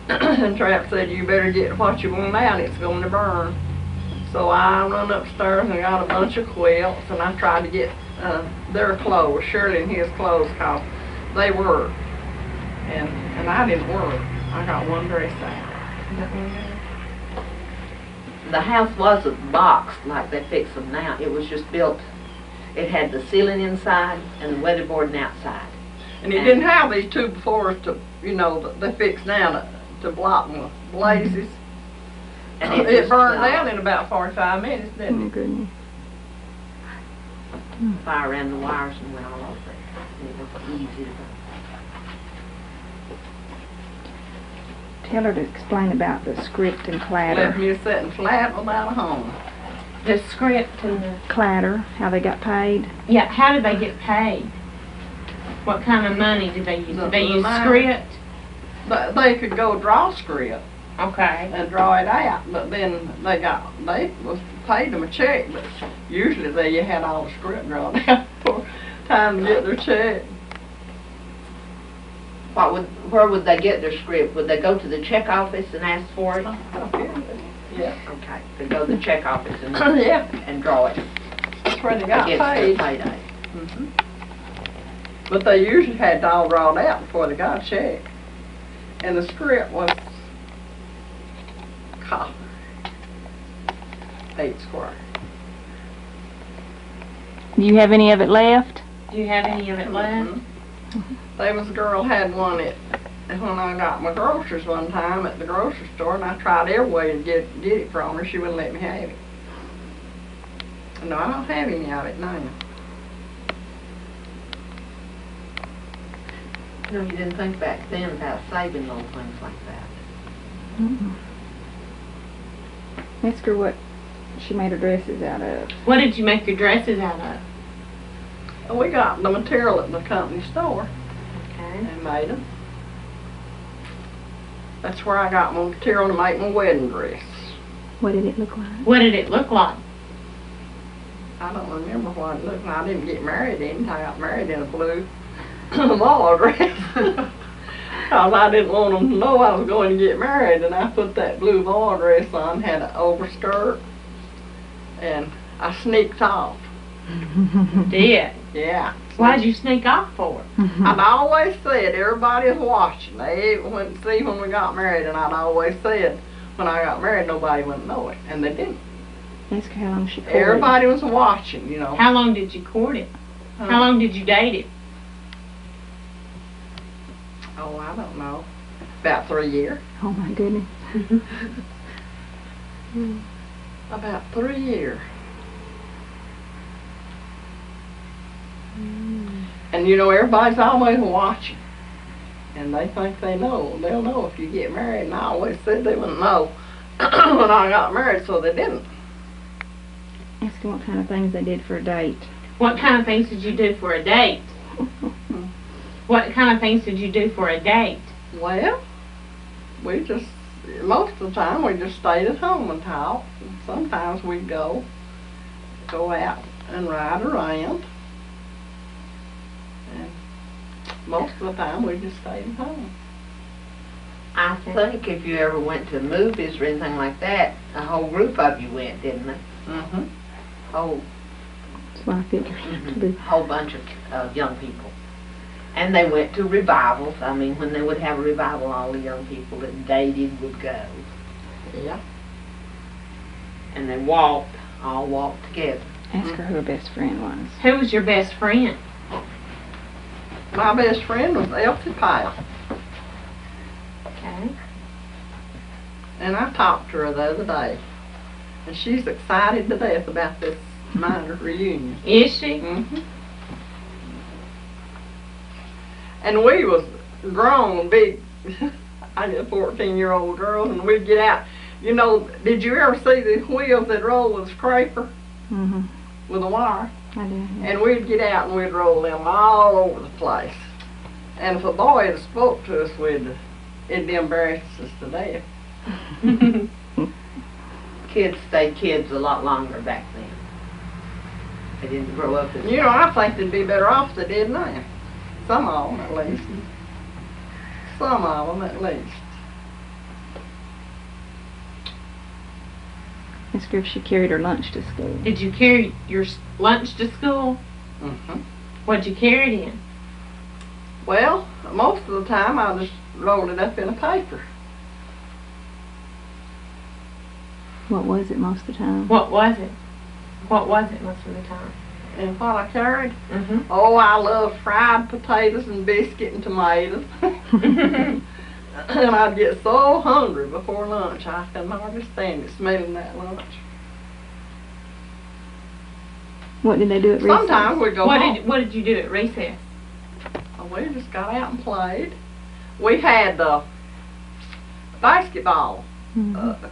And Trap said, "You better get what you want out, it's going to burn." So I run upstairs and got a bunch of quilts, and I tried to get their clothes, Shirley and his clothes, cause they worked. And I didn't work. I got one dress out. The house wasn't boxed like they fix them now. It was just built. It had the ceiling inside and the weatherboarding outside. And it didn't have these 2 befores to, you know, that they fix now to block the blazes. And It just, burned down in about 45 minutes, didn't Oh, it? goodness. Fire ran the wires and went all over it. And it was easy to burn. Tell her to explain about the script and Left clatter. me sitting flat without a home. The script and the... Clatter, how they got paid. Yeah, how did they get paid? What kind of money did they use? Did they use script? But they could go draw script Okay. and draw it out, but then they was paid them a check, but usually they had all the script drawn out for time to get their check. Where would they get their script? Would they go to the check office and ask for it? Yeah. Okay, to go to the check office and, Yeah, and draw it that's where they got against their paid. payday. Mhm. But they usually had it all drawn out before they got a check. And the script was copper, 8 square. Do you have any of it left? Do you have any of it left? There was a girl had one when I got my groceries one time at the grocery store, and I tried every way to get it from her. She wouldn't let me have it. No, I don't have any of it now. You know, you didn't think back then about saving little things like that. Mm-mm. Ask her what she made her dresses out of. What did you make your dresses out of? We got the material at the company store Okay. and made them. That's where I got my material to make my wedding dress. What did it look like? What did it look like? I don't remember what it looked like. I didn't get married in. I got married in a blue ball dress. Because I didn't want them to know I was going to get married, and I put that blue ball dress on, had an overskirt, and I sneaked off. Did. Yeah. Why'd you sneak off for? I'd always said everybody was watching. They wouldn't see when we got married, and I'd always said when I got married nobody wouldn't know it, and they didn't. Ask her how long she courted. Everybody was watching, you know. How long did you court it? How long did you date it? Oh, I don't know. About 3 years. Oh my goodness. About 3 years. And you know, everybody's always watching. And they think they know. They'll know if you get married. And I always said they wouldn't know when I got married, so they didn't. Ask her what kind of things they did for a date. What kind of things did you do for a date? What kind of things did you do for a date? Well, we just, most of the time, we just stayed at home and talked. And sometimes we'd go out and ride around. And most of the time, we just stayed at home. I think if you ever went to movies or anything like that, a whole group of you went, didn't they? Mm-hmm. Whole, That's what I figured. whole bunch of young people. And they went to revivals. I mean, when they would have a revival, all the young people that dated would go. Yeah. And they all walked together. Ask her who her best friend was. Who was your best friend? My best friend was Elsie Powell. Okay. And I talked to her the other day. And she's excited to death about this minor reunion. Is she? Mm-hmm. And we was grown, big, I got 14-year-old girls, and we'd get out. You know, did you ever see the wheels that roll with a scraper Mm-hmm. with a wire? I did. Yeah. And we'd get out and we'd roll them all over the place. And if a boy had spoke to us, it'd embarrass us to death. Kids stayed kids a lot longer back then. They didn't grow up as... You know, I think they'd be better off if they did now. Some of them, at least. Some of them, at least. Ask her if she carried her lunch to school. Did you carry your lunch to school? Mm-hmm. What'd you carry it in? Well, most of the time I just rolled it up in a paper. What was it most of the time? What was it? What was it most of the time? And what I carried? Mm-hmm. Oh, I love fried potatoes and biscuit and tomatoes. And I'd get so hungry before lunch, I couldn't hardly stand it, smelling that lunch. What did they do at recess? Sometimes we'd go home. What did you do at recess? We just got out and played. We had basketball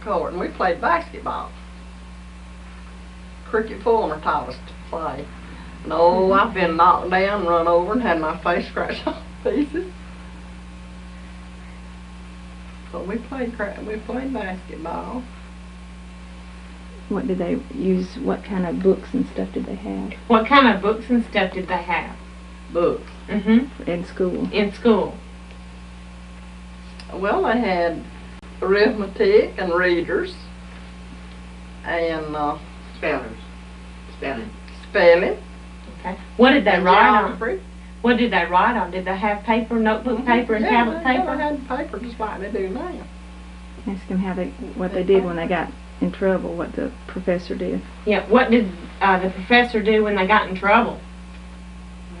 court, and we played basketball. Cricket Fuller taught us to play. No, I've been knocked down, run over, and had my face scratched off pieces. So we played basketball. What did they use? What kind of books and stuff did they have What kind of books and stuff did they have? Books. Mm-hmm. in school? In school. Well, they had arithmetic and readers, and Spelling. spelling. Okay. What did they and write on? geography. What did they write on? Did they have paper, notebook paper, and tablet Yeah, paper? they had paper just like they do now. Ask them what they did when they got in trouble, what the professor did. Yeah. What did the professor do when they got in trouble?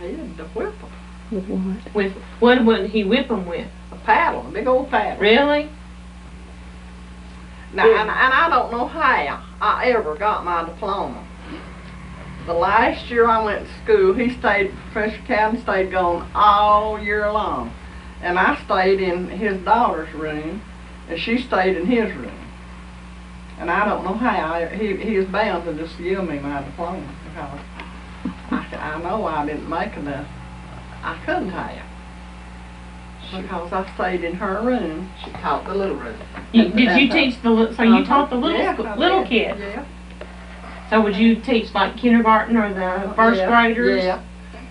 He had to whip them. With what? With what would he whip them with? A paddle, a big old paddle. Really? Now, and I don't know how I ever got my diploma. The last year I went to school, Professor Cowden stayed gone all year long. And I stayed in his daughter's room, and she stayed in his room. And I don't know how, he was bound to just give me my diploma, because I know I didn't make enough. I couldn't have. Because I stayed in her room. She taught the little room. Did you teach so you taught the little Yeah, I little did. kids? Yeah. So would you teach like kindergarten or the first graders? Yeah.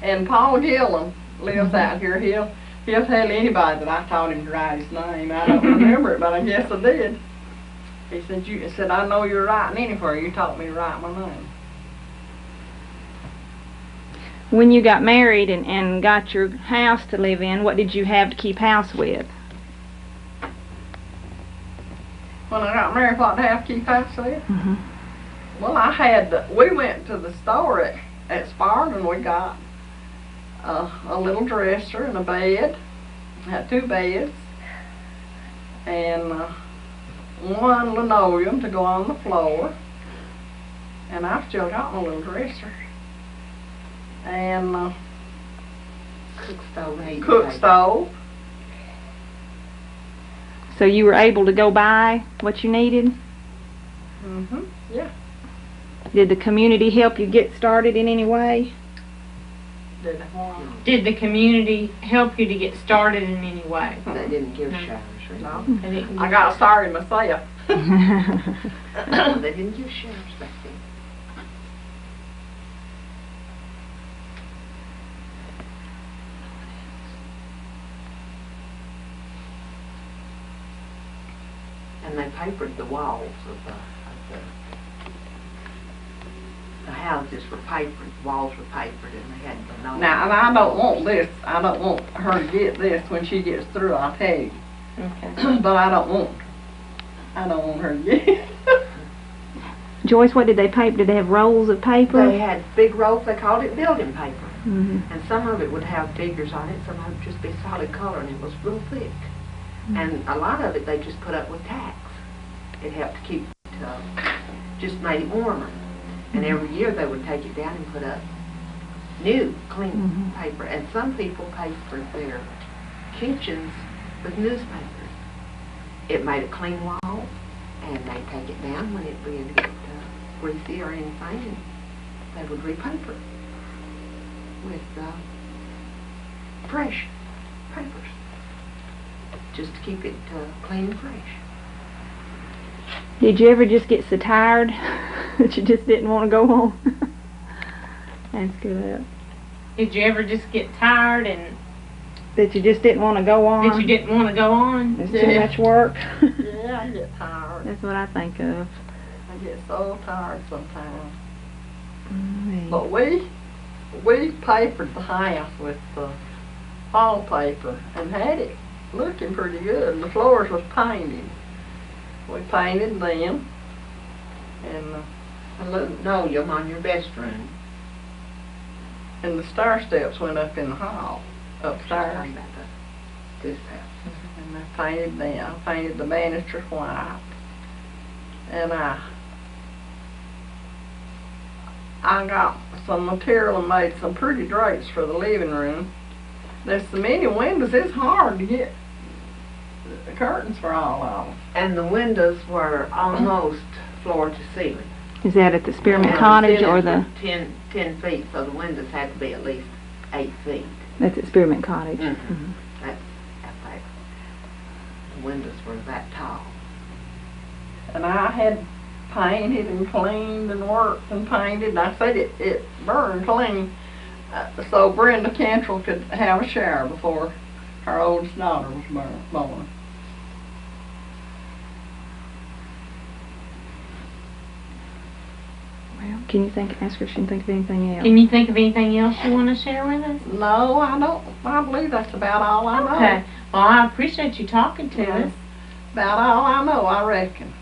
And Paul Gillen lives out here. He'll tell anybody that I taught him to write his name. I don't remember it, but I guess I did. He said, I know you're writing anywhere. You taught me to write my name. When you got married and got your house to live in, what did you have to keep house with? When I got married, what did I have to keep house with? Mm-hmm. Well, we went to the store at Spartan. We got a little dresser and a bed. I had 2 beds. And one linoleum to go on the floor. And I've still got my little dresser. And cook stove. So you were able to go buy what you needed? Mm-hmm. Yeah. Did the community help you get started in any way? Did the community help you to get started in any way? They didn't give showers. No. They didn't I got started myself. They didn't give showers back then. And they papered the walls of the houses were papered, walls were papered, and they had the note. Now, and I don't want this. I don't want her to get this when she gets through. I'll tell you. Okay. But I don't want her to get it. Joyce, what did they paper? Did they have rolls of paper? They had big rolls, they called it building paper. Mm-hmm. And some of it would have figures on it, some of it would just be solid color, and it was real thick. And a lot of it they just put up with tacks. It helped to keep it, just made it warmer. And every year they would take it down and put up new, clean paper. And some people papered their kitchens with newspapers. It made a clean wall, and they'd take it down when it began to get greasy or anything, and they would repaper it with fresh papers, just to keep it clean and fresh. Did you ever just get so tired that you just didn't want to go home? Ask her that. Did you ever just get tired and That you just didn't want to go on? that you didn't want to go on? It's too much work. Yeah, I get tired. That's what I think of. I get so tired sometimes. Mm. But we papered the house with wallpaper and had it looking pretty good. The floors was painted. We painted them, and A linoleum on your best room. the stair steps went up in the hall upstairs. This house. And I painted them. I painted the banisters white. And I got some material and made some pretty drapes for the living room. There's so many windows, it's hard to get the curtains for all of them. And the windows were almost floor to ceiling. Is that at the Spearmint And Cottage or ceilings the? were 10 feet, so the windows had to be at least 8 feet. That's at Spearmint Cottage. Mhm. That's out there. The windows were that tall. And I had painted and cleaned and worked and painted. And I said it burned clean. So Brenda Cantrell could have a shower before her oldest daughter was born. Can you ask her if she can think of anything else? Can you think of anything else you want to share with us? No, I don't. I believe that's about all I know. Okay. Well, I appreciate you talking to us. About all I know, I reckon.